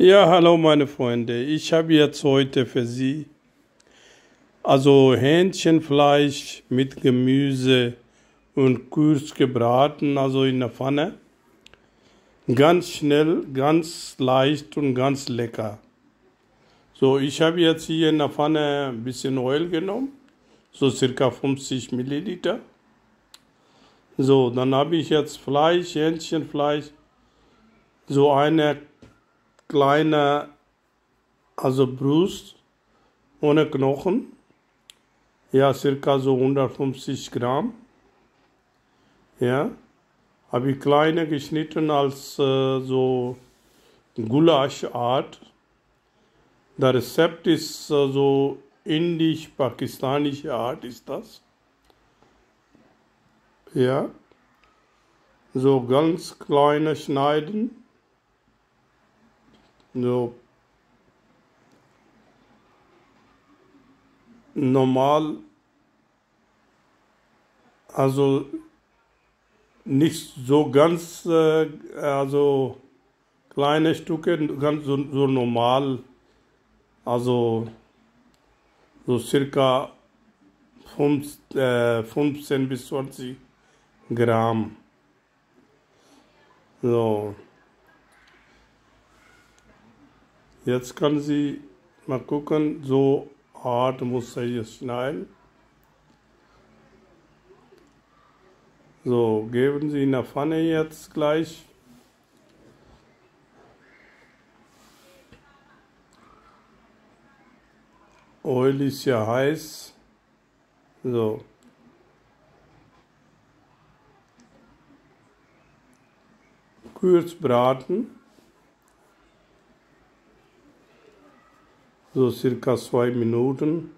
Ja, hallo meine Freunde. Ich habe jetzt heute für Sie also Hähnchenfleisch mit Gemüse und kurz gebraten, also in der Pfanne. Ganz schnell, ganz leicht und ganz lecker. So, ich habe jetzt hier in der Pfanne ein bisschen Öl genommen, so circa 50 Milliliter. So, dann habe ich jetzt Fleisch, Hähnchenfleisch, so eine kleine, also Brust ohne Knochen. Ja, circa so 150 Gramm. Ja, habe ich kleine geschnitten als so Gulaschart. Das Rezept ist so indisch-pakistanische Art ist das. Ja, so ganz kleine schneiden. So normal, also nicht so ganz, also kleine Stücke, ganz so normal, also so circa 15 bis 20 Gramm. So, jetzt kann sie mal gucken, so hart muss er jetzt schneiden. So, geben Sie in der Pfanne jetzt gleich. Öl ist ja heiß. So. Kurz braten. So circa 2 Minuten.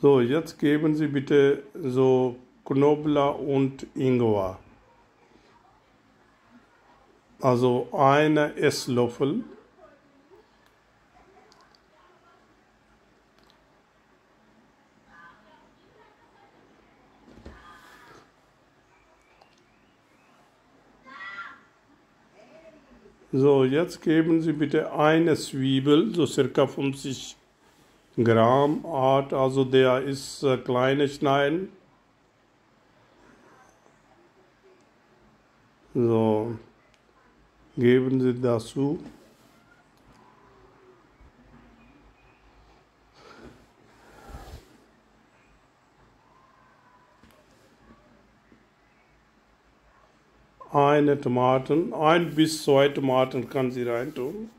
So, jetzt geben Sie bitte so Knoblauch und Ingwer. Also eine Esslöffel. So, jetzt geben Sie bitte eine Zwiebel, so circa 50 Gramm Art, also der ist kleine schneiden. So, geben Sie dazu. Eine Tomaten, 1 bis 2 Tomaten kann sie reintun.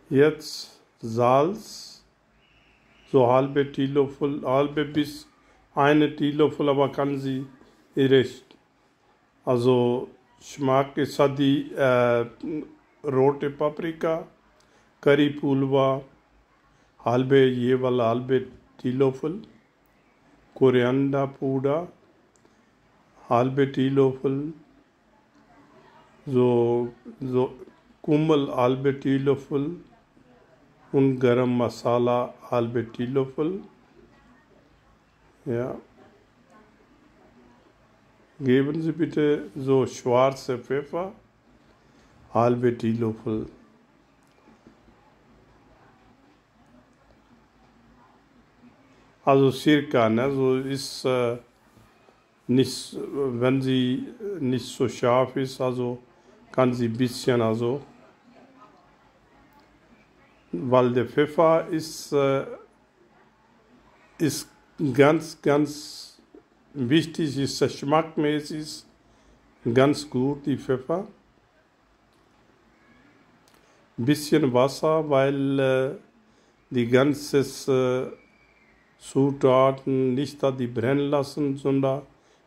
Jetzt Salz, so halbe Teelöffel, halbe bis eine Teelöffel, aber kann sie ihre, also Geschmack ist die rote Paprika, Currypulver, jeweils halbe Teelöffel, Korianderpuder, halbe Teelöffel, so Kummel halbe Teelöffel und Garam Masala halbe Teelöffel. Ja. Geben Sie bitte so schwarze Pfeffer, halbe Teelöffel. Also circa, ne, so ist nicht, wenn sie nicht so scharf ist, also kann sie ein bisschen, also, weil der Pfeffer ist ganz wichtig, ist geschmackmäßig ganz gut, die Pfeffer. Ein bisschen Wasser, weil die ganzen Zutaten nicht da die brennen lassen, sondern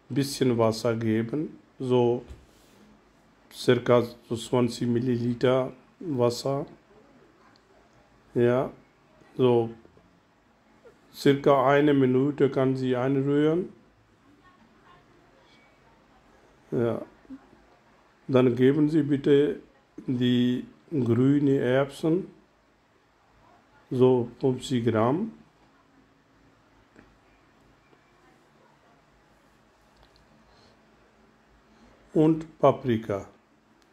ein bisschen Wasser geben. So circa so 20 Milliliter Wasser. Ja, so circa eine Minute kann sie einrühren. Ja. Dann geben Sie bitte die grünen Erbsen, so 50 Gramm. Und Paprika,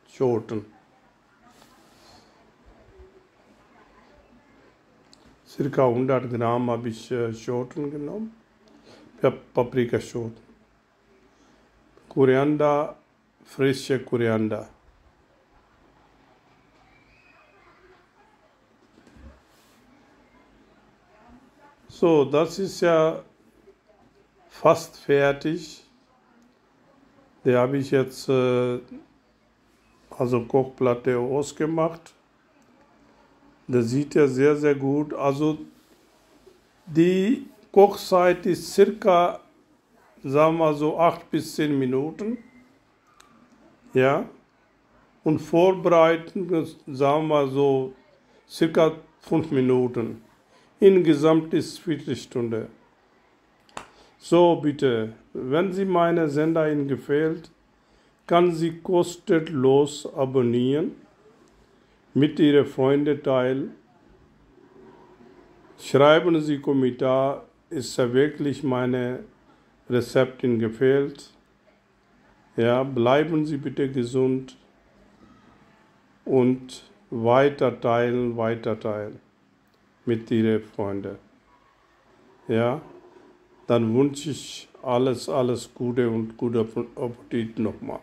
Schoten. Circa 100 Gramm habe ich Schoten genommen. Paprikaschoten. Koriander, frische Koriander. So, das ist ja fast fertig. Die habe ich jetzt also Kochplatte ausgemacht. Das sieht ja sehr, sehr gut. Also die Kochzeit ist circa, sagen wir so, 8 bis 10 Minuten. Ja. Und vorbereiten, sagen wir so, circa 5 Minuten. Insgesamt ist Viertelstunde. So, bitte, wenn Sie meine Sender Ihnen gefällt, kann Sie kostenlos abonnieren, mit Ihren Freunden teilen. Schreiben Sie Kommentar, ist ja wirklich meine Rezept Ihnen gefällt. Ja, bleiben Sie bitte gesund und weiter teilen mit Ihren Freunden. Ja, dann wünsche ich alles Gute und guten Appetit nochmal.